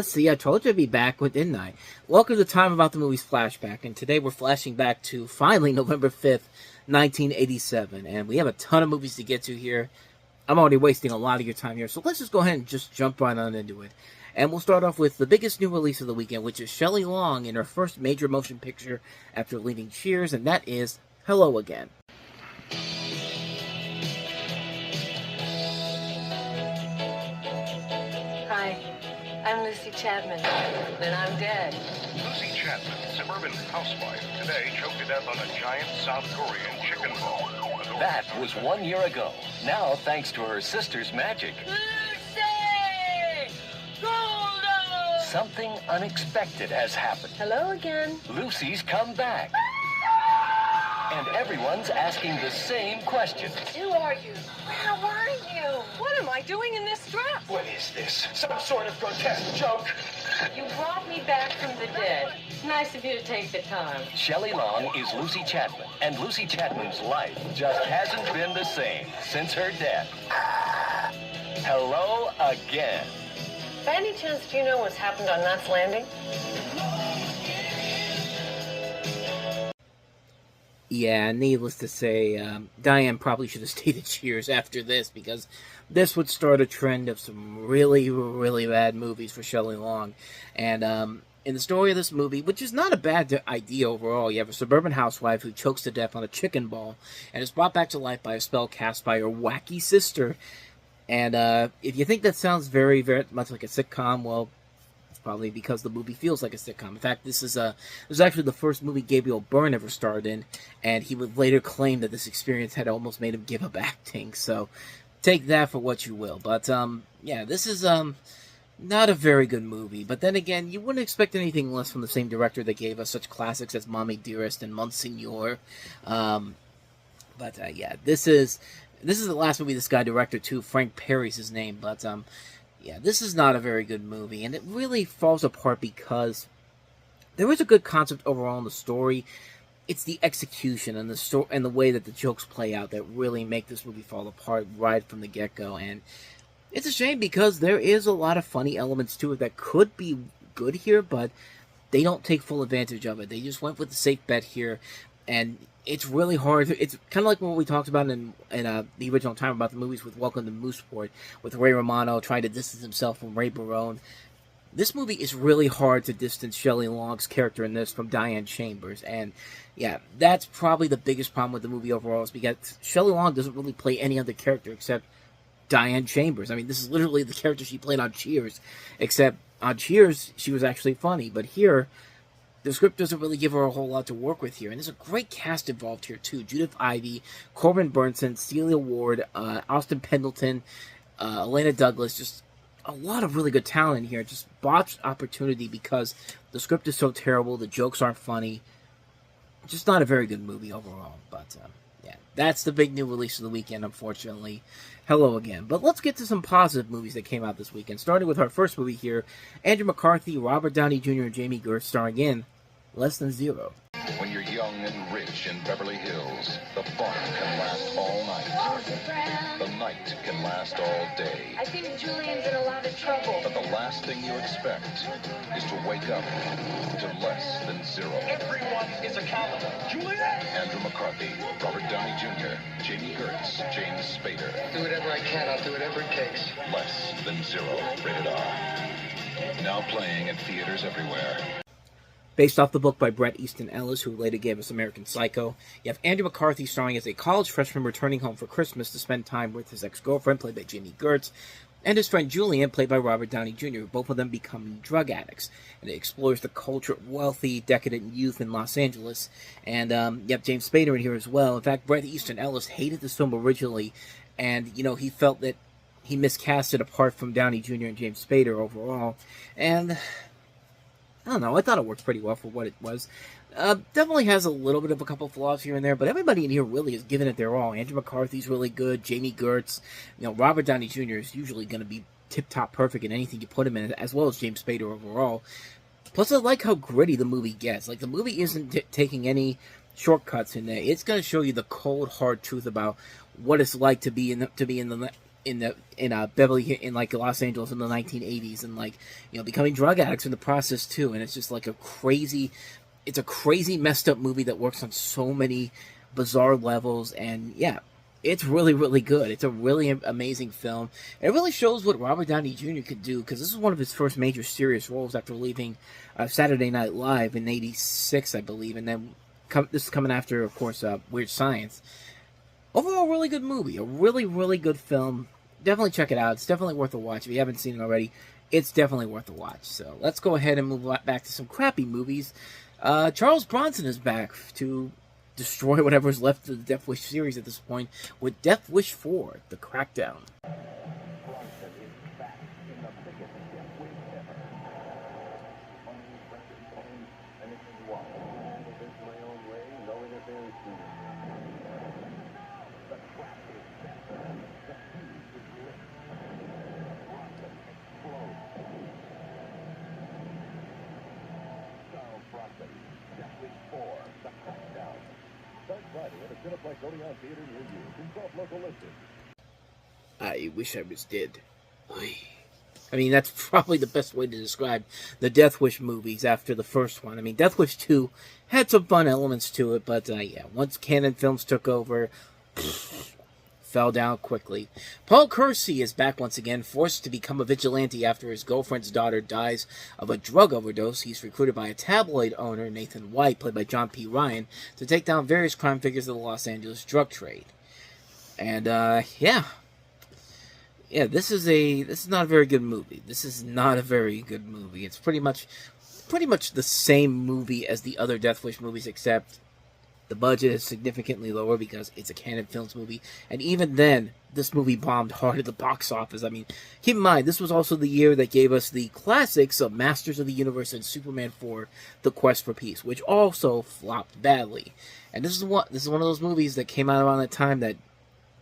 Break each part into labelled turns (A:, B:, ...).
A: See, I told you I'd be back, didn't I? Welcome to Time About the Movies Flashback, and today we're flashing back to, finally, November 5th, 1987, and we have a ton of movies to get to here. I'm already wasting a lot of your time here, so let's just go ahead and just jump right on into it. And we'll start off with the biggest new release of the weekend, which is Shelley Long in her first major motion picture after leaving Cheers, and that is Hello Again.
B: Hi, I'm Lucy Chapman, and I'm dead.
C: Lucy Chapman, suburban housewife, today choked to death on a giant South Korean chicken ball.
D: That was 1 year ago. Now, thanks to her sister's magic,
B: Lucy! Goldo!
D: something unexpected has happened.
B: Hello again.
D: Lucy's come back. And everyone's asking the same question.
B: Who are you? Where are you? What am I doing in this dress?
C: What is this? Some sort of grotesque joke?
B: You brought me back from the dead. Nice of you to take the time.
D: Shelley Long is Lucy Chapman, and Lucy Chapman's life just hasn't been the same since her death. Hello again.
B: By any chance, do you know what's happened on Knots Landing?
A: Yeah, needless to say, Diane probably should have stayed at Cheers after this, because this would start a trend of some really, really bad movies for Shelley Long. And in the story of this movie, which is not a bad idea overall, you have a suburban housewife who chokes to death on a chicken ball and is brought back to life by a spell cast by her wacky sister. And if you think that sounds very, very much like a sitcom, well, it's probably because the movie feels like a sitcom. In fact, this is actually the first movie Gabriel Byrne ever starred in, and he would later claim that this experience had almost made him give up acting. So take that for what you will. But yeah, this is not a very good movie. But then again, you wouldn't expect anything less from the same director that gave us such classics as Mommy Dearest and Monsignor. But yeah, this is the last movie this guy directed too. Frank Perry's his name, but yeah, this is not a very good movie, and it really falls apart because there is a good concept overall in the story. It's the execution and the way that the jokes play out that really make this movie fall apart right from the get-go. And it's a shame because there is a lot of funny elements to it that could be good here, but they don't take full advantage of it. They just went with the safe bet here, and it's really hard. It's kind of like what we talked about in the original Time About the Movies with Welcome to Mooseport, with Ray Romano trying to distance himself from Ray Barone. This movie is really hard to distance Shelley Long's character in this from Diane Chambers. And yeah, that's probably the biggest problem with the movie overall, is because Shelley Long doesn't really play any other character except Diane Chambers. I mean, this is literally the character she played on Cheers, except on Cheers, she was actually funny. But here, the script doesn't really give her a whole lot to work with here. And there's a great cast involved here, too. Judith Ivey, Corbin Burnson, Celia Ward, Austin Pendleton, Elena Douglas. Just a lot of really good talent here. Just botched opportunity because the script is so terrible. The jokes aren't funny. Just not a very good movie overall. But, yeah, that's the big new release of the weekend, unfortunately. Hello Again. But let's get to some positive movies that came out this weekend. Starting with our first movie here, Andrew McCarthy, Robert Downey Jr., and Jamie Gertz starring in Less Than Zero.
E: When you're young and rich in Beverly Hills, the fun can last all night. The night can last all day.
B: I think Julian's in a lot of trouble.
E: But the last thing you expect is to wake up to Less Than Zero.
C: Everyone is accountable. Juliet!
E: Andrew McCarthy, Robert Downey Jr., Jamie Gertz, James Spader.
F: Do whatever I can. I'll do whatever it takes.
E: Less Than Zero, rated R. Now playing in theaters everywhere.
A: Based off the book by Bret Easton Ellis, who later gave us American Psycho. You have Andrew McCarthy starring as a college freshman returning home for Christmas to spend time with his ex-girlfriend, played by Jamie Gertz, and his friend Julian, played by Robert Downey Jr., both of them becoming drug addicts. And it explores the culture of wealthy, decadent youth in Los Angeles. And you have James Spader in here as well. In fact, Bret Easton Ellis hated this film originally, and, you know, he felt that he miscasted apart from Downey Jr. and James Spader overall. And I don't know, I thought it worked pretty well for what it was. Definitely has a little bit of a couple flaws here and there, but everybody in here really is giving it their all. Andrew McCarthy's really good, Jamie Gertz, you know, Robert Downey Jr. is usually going to be tip-top perfect in anything you put him in, as well as James Spader overall. Plus, I like how gritty the movie gets. Like, the movie isn't taking any shortcuts in there. It's going to show you the cold, hard truth about what it's like to be in the Beverly in like Los Angeles in the 1980s, and like becoming drug addicts in the process too. And it's just like a crazy messed up movie that works on so many bizarre levels. And yeah, it's really, really good. It's a really amazing film. It really shows what Robert Downey Jr. could do, because this is one of his first major serious roles after leaving Saturday Night Live in '86, I believe, and then this is coming after, of course, Weird Science. Overall, really good movie. A really, really good film. Definitely check it out. It's definitely worth a watch. If you haven't seen it already, it's definitely worth a watch. So let's go ahead and move back to some crappy movies. Charles Bronson is back to destroy whatever's left of the Death Wish series at this point with Death Wish 4, The Crackdown. I wish I was dead. I mean, that's probably the best way to describe the Death Wish movies after the first one. I mean, Death Wish 2 had some fun elements to it, but yeah, once Canon Films took over, fell down quickly. Paul Kersey is back once again, forced to become a vigilante after his girlfriend's daughter dies of a drug overdose. He's recruited by a tabloid owner, Nathan White, played by John P. Ryan, to take down various crime figures of the Los Angeles drug trade. And yeah, this is not a very good movie. This is not a very good movie. It's pretty much the same movie as the other Death Wish movies, except the budget is significantly lower because it's a Canon Films movie. And even then, this movie bombed hard at the box office. I mean, keep in mind, this was also the year that gave us the classics of Masters of the Universe and Superman 4, The Quest for Peace, which also flopped badly. And this is one of those movies that came out around that time that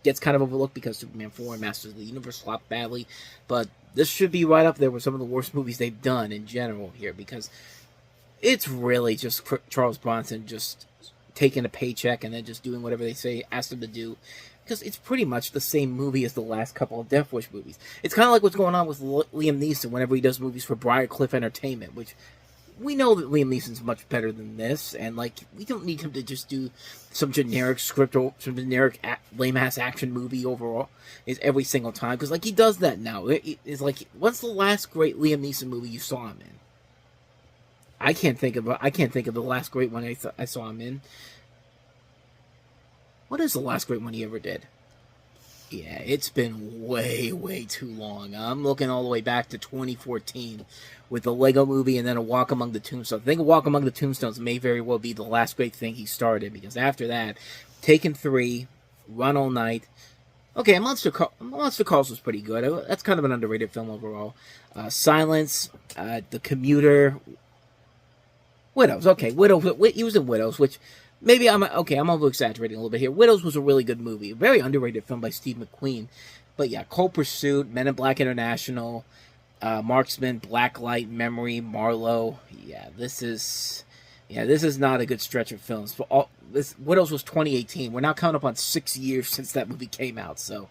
A: gets kind of overlooked because Superman 4 and Masters of the Universe flopped badly. But this should be right up there with some of the worst movies they've done in general here, because it's really just Charles Bronson just taking a paycheck and then just doing whatever they ask him to do, because it's pretty much the same movie as the last couple of Death Wish movies. It's kind of like what's going on with Liam Neeson whenever he does movies for Briarcliff Entertainment, which we know that Liam Neeson's much better than this, and like, we don't need him to just do some generic script or some generic lame-ass action movie overall is every single time, because like, he does that now. It's like, what's the last great Liam Neeson movie you saw him in? I can't think of the last great one I saw him in. What is the last great one he ever did? Yeah, it's been way, way too long. I'm looking all the way back to 2014 with the Lego Movie and then A Walk Among the Tombstones. I think A Walk Among the Tombstones may very well be the last great thing he started, because after that, Taken 3, Run All Night. Okay, Monster Calls was pretty good. That's kind of an underrated film overall. Silence, The Commuter, Widows. Okay, he was in Widows, which maybe I'm over-exaggerating a little bit here. Widows was a really good movie. A very underrated film by Steve McQueen. But yeah, Cold Pursuit, Men in Black International, Marksman, Blacklight, Memory, Marlowe. Yeah, this is not a good stretch of films. Widows was 2018. We're now coming up on 6 years since that movie came out. So,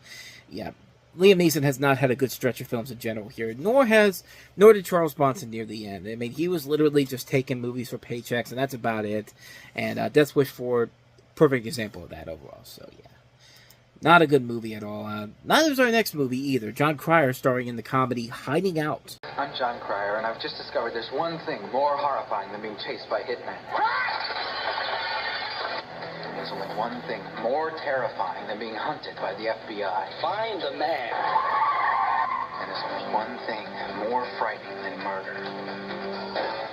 A: yeah, Liam Neeson has not had a good stretch of films in general here. Nor did Charles Bronson near the end. I mean, he was literally just taking movies for paychecks, and that's about it. And Death Wish 4, perfect example of that overall. So, yeah. Not a good movie at all. Neither is our next movie either. John Cryer starring in the comedy Hiding Out.
G: I'm John Cryer, and I've just discovered there's one thing more horrifying than being chased by hitmen. There's only one thing more terrifying than being hunted by the FBI. Find the man. And there's only one thing more frightening than murder.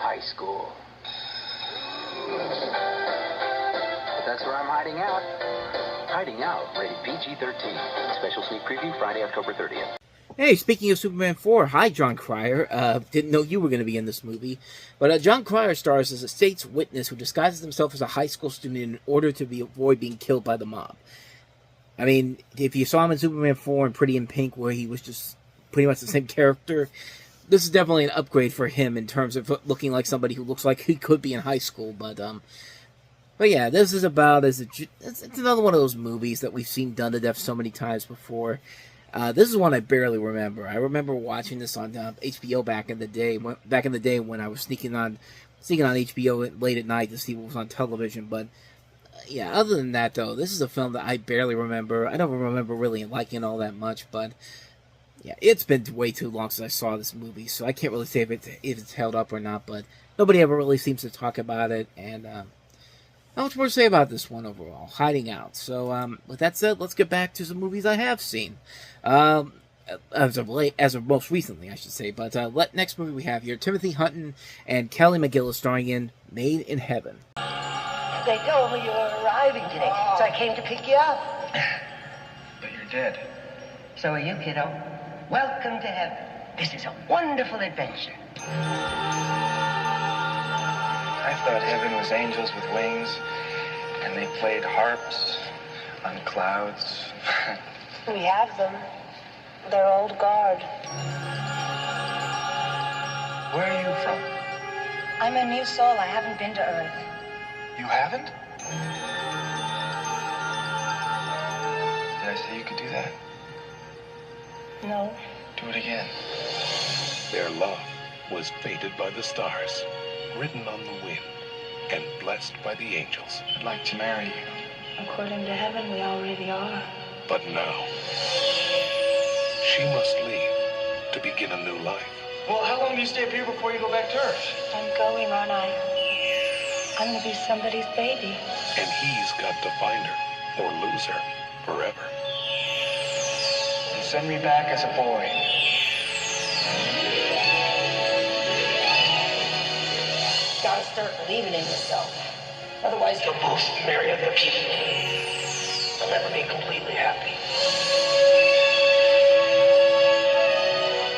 G: High school. But that's where I'm hiding out. Hiding Out, rated PG-13. Special sneak preview Friday, October 30th.
A: Hey, speaking of Superman 4, hi, John Cryer. Didn't know you were going to be in this movie. But John Cryer stars as a state's witness who disguises himself as a high school student in order to avoid being killed by the mob. I mean, if you saw him in Superman 4 and Pretty in Pink, where he was just pretty much the same character, this is definitely an upgrade for him in terms of looking like somebody who looks like he could be in high school. But yeah, this is about it's another one of those movies that we've seen done to death so many times before. This is one I barely remember. I remember watching this on HBO back in the day. When I was sneaking on HBO late at night to see what was on television. But yeah, other than that, though, this is a film that I barely remember. I don't remember really liking all that much, but yeah, it's been way too long since I saw this movie, so I can't really say if it's held up or not. But nobody ever really seems to talk about it, and not much more to say about this one overall. Hiding Out. So with that said, let's get back to some movies I have seen. As of most recently, I should say. But next movie we have here, Timothy Hutton and Kelly McGillis starring in Made in Heaven.
H: They told me you were arriving today, so I came to pick you up.
F: But you're dead.
H: So are you, kiddo. Welcome to heaven. This is a wonderful adventure.
F: I thought heaven was angels with wings, and they played harps on clouds.
I: We have them. They're old guard.
F: Where are you from?
I: I'm a new soul. I haven't been to Earth.
F: You haven't? Did I say you could do that?
I: No.
F: Do it again.
J: Their love was fated by the stars, written on the wind, and blessed by the angels.
F: I'd like to marry you.
I: According to heaven, we already are.
J: But now, she must leave to begin a new life.
F: Well, how long do you stay up here before you go back to Earth?
I: I'm going, aren't I? I'm gonna be somebody's baby.
J: And he's got to find her, or lose her, forever.
F: And send me back as a boy.
H: Gotta start believing in yourself. Otherwise, you'll both marry other people. You'll never be completely happy.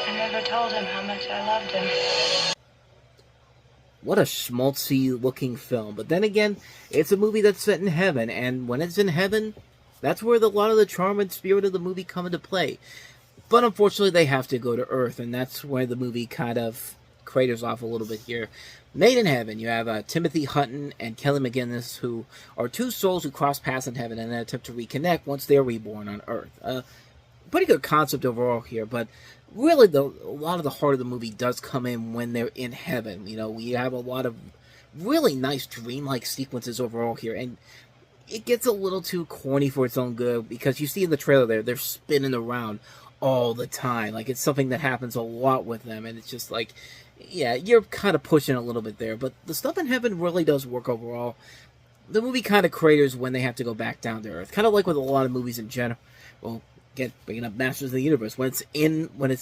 I: I never told him how much I loved him.
A: What a schmaltzy looking film. But then again, it's a movie that's set in heaven, and when it's in heaven, that's where a lot of the charm and spirit of the movie come into play. But unfortunately, they have to go to Earth, and that's where the movie kind of craters off a little bit here. Made in Heaven, you have Timothy Hutton and Kelly McGillis, who are two souls who cross paths in heaven in an attempt to reconnect once they are reborn on Earth. Pretty good concept overall here, but really a lot of the heart of the movie does come in when they're in heaven. You know, we have a lot of really nice dreamlike sequences overall here, and it gets a little too corny for its own good, because you see in the trailer there, they're spinning around all the time. Like, it's something that happens a lot with them, and it's just like, yeah, you're kind of pushing a little bit there, but the stuff in heaven really does work overall. The movie kind of craters when they have to go back down to Earth, kind of like with a lot of movies in general. Well, bringing up Masters of the Universe, when it's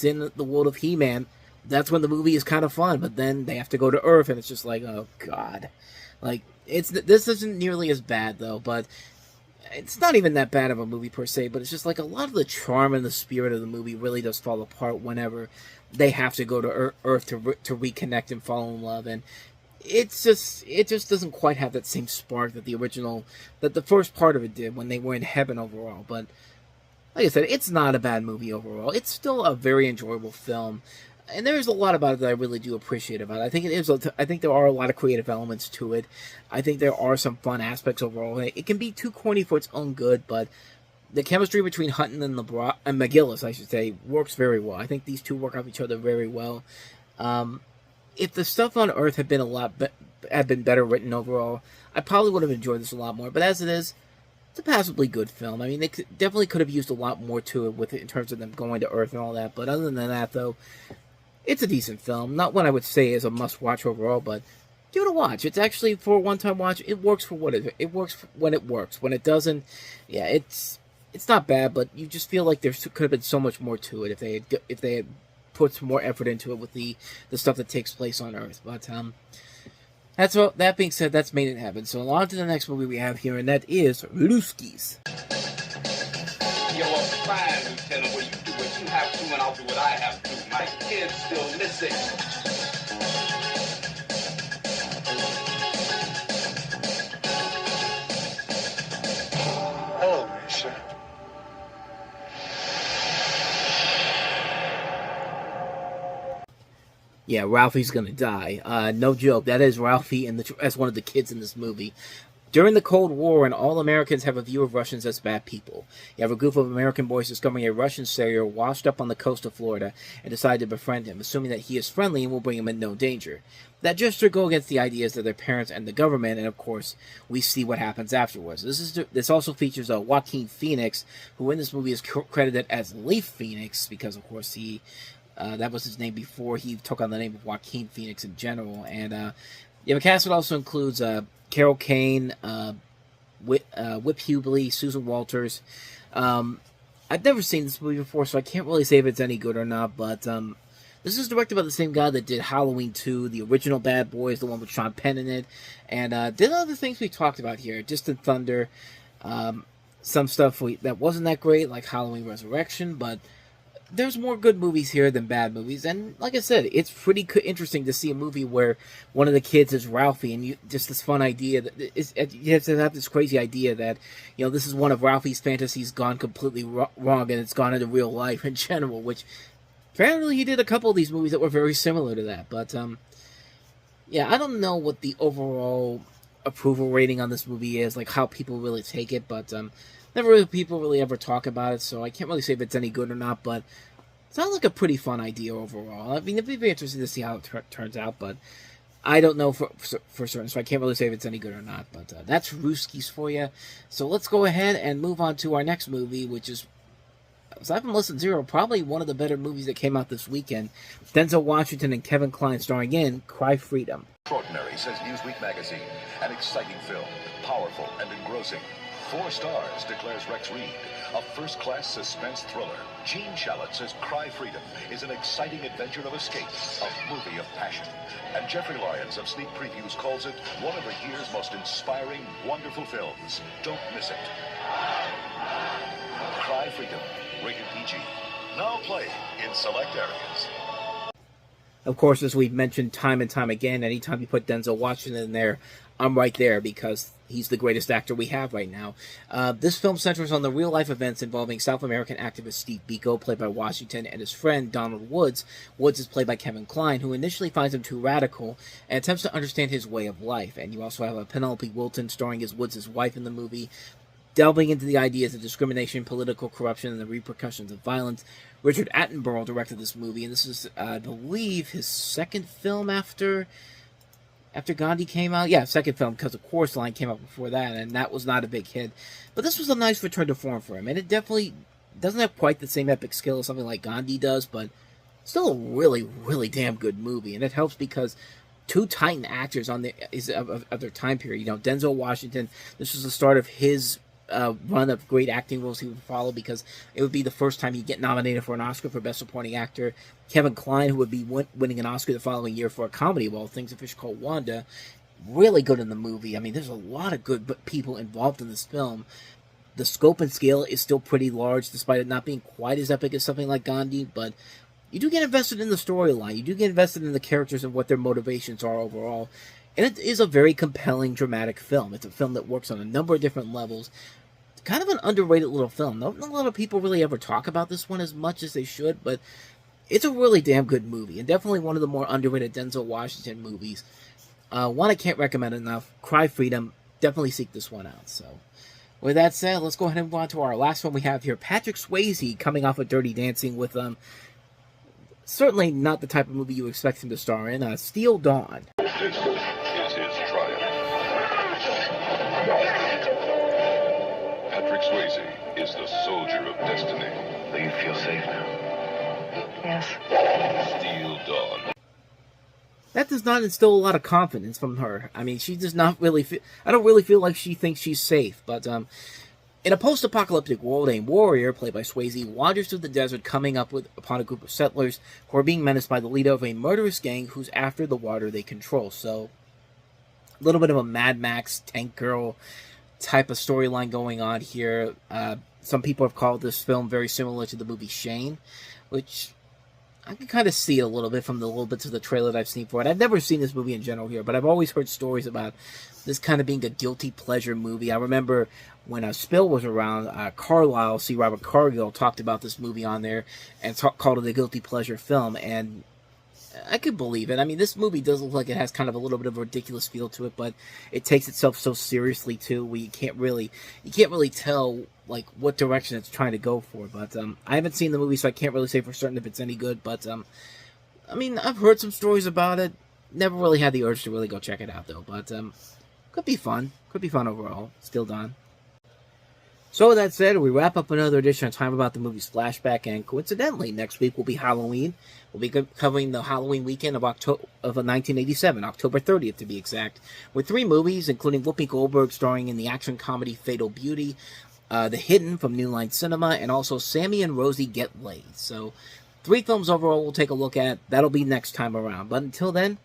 A: in the world of He-Man, that's when the movie is kind of fun. But then they have to go to Earth, and it's just like, oh god, like this isn't nearly as bad though. But it's not even that bad of a movie per se. But it's just like a lot of the charm and the spirit of the movie really does fall apart whenever they have to go to Earth to reconnect and fall in love, and it just doesn't quite have that same spark that the first part of it did when they were in heaven overall. But like I said, it's not a bad movie overall. It's still a very enjoyable film, and there's a lot about it that I really do appreciate about it. I think there are a lot of creative elements to it. I think there are some fun aspects overall. It can be too corny for its own good, but the chemistry between Hutton and McGillis, I should say, works very well. I think these two work off each other very well. If the stuff on Earth had been better written overall, I probably would have enjoyed this a lot more. But as it is, it's a passably good film. I mean, they definitely could have used a lot more to it in terms of them going to Earth and all that. But other than that, though, it's a decent film. Not one I would say is a must-watch overall, but give it a watch. It's actually, for a one-time watch, it works for what it works when it works. When it doesn't, yeah, it's not bad, but you just feel like there could have been so much more to it if they had put some more effort into it with the stuff that takes place on Earth. But that being said, that's Made in Heaven. So on to the next movie we have here, and that is Russkies.
K: Yo, I'm fine, Lieutenant. Well, you do what you have to, and I'll do what I have to. My kid's still missing.
F: Hello, Lisa.
A: Yeah, Ralphie's gonna die. No joke. That is Ralphie as one of the kids in this movie. During the Cold War, and all Americans have a view of Russians as bad people. You have a group of American boys discovering a Russian sailor washed up on the coast of Florida and decide to befriend him, assuming that he is friendly and will bring him in no danger. That gesture go against the ideas of their parents and the government, and of course, we see what happens afterwards. This also features Joaquin Phoenix, who in this movie is credited as Leaf Phoenix, because of course that was his name before he took on the name of Joaquin Phoenix in general. And you have a cast that also includes Carol Kane, Whip Hubley, Susan Walters. I've never seen this movie before, so I can't really say if it's any good or not, but this is directed by the same guy that did Halloween 2, the original Bad Boys, the one with Sean Penn in it, and did other things we talked about here, Distant Thunder, some stuff that wasn't that great, like Halloween Resurrection, but there's more good movies here than bad movies, and like I said, it's pretty interesting to see a movie where one of the kids is Ralphie, and just this fun idea that you have to have this crazy idea that, you know, this is one of Ralphie's fantasies gone completely wrong, and it's gone into real life in general, which apparently he did a couple of these movies that were very similar to that, but yeah, I don't know what the overall approval rating on this movie is, like how people really take it, but never really people really ever talk about it, so I can't really say if it's any good or not, but it sounds like a pretty fun idea overall. I mean, it'd be very interesting to see how it turns out, but I don't know for certain, so I can't really say if it's any good or not, but that's Russkies for you. So let's go ahead and move on to our next movie, which is, aside from Less Than Zero, probably one of the better movies that came out this weekend. Denzel Washington and Kevin Kline starring in Cry Freedom.
E: Extraordinary, says Newsweek magazine. An exciting film, powerful and engrossing. 4 stars, declares Rex Reed. A first-class suspense thriller. Gene Shalit says Cry Freedom is an exciting adventure of escape, a movie of passion. And Jeffrey Lyons of Sneak Previews calls it one of the year's most inspiring, wonderful films. Don't miss it. Cry Freedom, rated PG. Now playing in select areas.
A: Of course, as we've mentioned time and time again, anytime you put Denzel Washington in there, I'm right there because he's the greatest actor we have right now. This film centers on the real-life events involving South American activist Steve Biko, played by Washington, and his friend Donald Woods. Woods is played by Kevin Kline, who initially finds him too radical and attempts to understand his way of life. And you also have Penelope Wilton starring as Woods' wife in the movie, delving into the ideas of discrimination, political corruption, and the repercussions of violence. Richard Attenborough directed this movie, and this is, I believe, his second film after Gandhi came out. Yeah, second film, because of course Line came out before that, and that was not a big hit. But this was a nice return to form for him, and it definitely doesn't have quite the same epic skill as something like Gandhi does, but still a really, really damn good movie, and it helps because two titan actors of their time period. You know, Denzel Washington, this was the start of his run of great acting roles he would follow, because it would be the first time he'd get nominated for an Oscar for Best Supporting Actor. Kevin Kline, who would be winning an Oscar the following year for a comedy of all things, A Fish Called Wanda, really good in the movie. I mean, there's a lot of good people involved in this film. The scope and scale is still pretty large, despite it not being quite as epic as something like Gandhi, but you do get invested in the storyline. You do get invested in the characters and what their motivations are overall. And it is a very compelling, dramatic film. It's a film that works on a number of different levels. Kind of an underrated little film. Not a lot of people really ever talk about this one as much as they should, but it's a really damn good movie, and definitely one of the more underrated Denzel Washington movies. One I can't recommend enough, Cry Freedom. Definitely seek this one out. So, with that said, let's go ahead and move on to our last one we have here. Patrick Swayze coming off of Dirty Dancing with certainly not the type of movie you expect him to star in, Steel Dawn.
J: This is his triumph. Patrick Swayze is the soldier of destiny.
F: Do you feel safe now?
I: Yes.
J: Steel Dawn.
A: That does not instill a lot of confidence from her. I mean, she does not really feel... I don't really feel like she thinks she's safe, but in a post-apocalyptic world, a warrior, played by Swayze, wanders through the desert, coming upon a group of settlers who are being menaced by the leader of a murderous gang who's after the water they control. So, a little bit of a Mad Max, Tank Girl type of storyline going on here. Some people have called this film very similar to the movie Shane, which I can kind of see a little bit from the little bits of the trailer that I've seen for it. I've never seen this movie in general here, but I've always heard stories about this kind of being a guilty pleasure movie. I remember when Spill was around, Carlisle, C. Robert Cargill, talked about this movie on there and called it a guilty pleasure film. And I could believe it. I mean, this movie does look like it has kind of a little bit of a ridiculous feel to it, but it takes itself so seriously too. Where you can't really tell like what direction it's trying to go for. But I haven't seen the movie, so I can't really say for certain if it's any good. But I mean, I've heard some stories about it. Never really had the urge to really go check it out though. But could be fun. Could be fun overall. Still done. So with that said, we wrap up another edition of Time About the Movies Flashback, and coincidentally, next week will be Halloween. We'll be covering the Halloween weekend of 1987, October 30th to be exact, with 3 movies, including Whoopi Goldberg starring in the action comedy Fatal Beauty, The Hidden from New Line Cinema, and also Sammy and Rosie Get Laid. So 3 films overall we'll take a look at. That'll be next time around. But until then,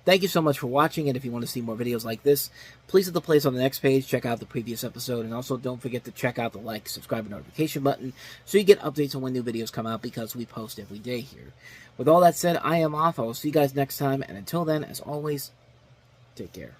A: thank you so much for watching, and if you want to see more videos like this, please hit the place on the next page, check out the previous episode, and also don't forget to check out the like, subscribe, and notification button so you get updates on when new videos come out, because we post every day here. With all that said, I am off. I will see you guys next time, and until then, as always, take care.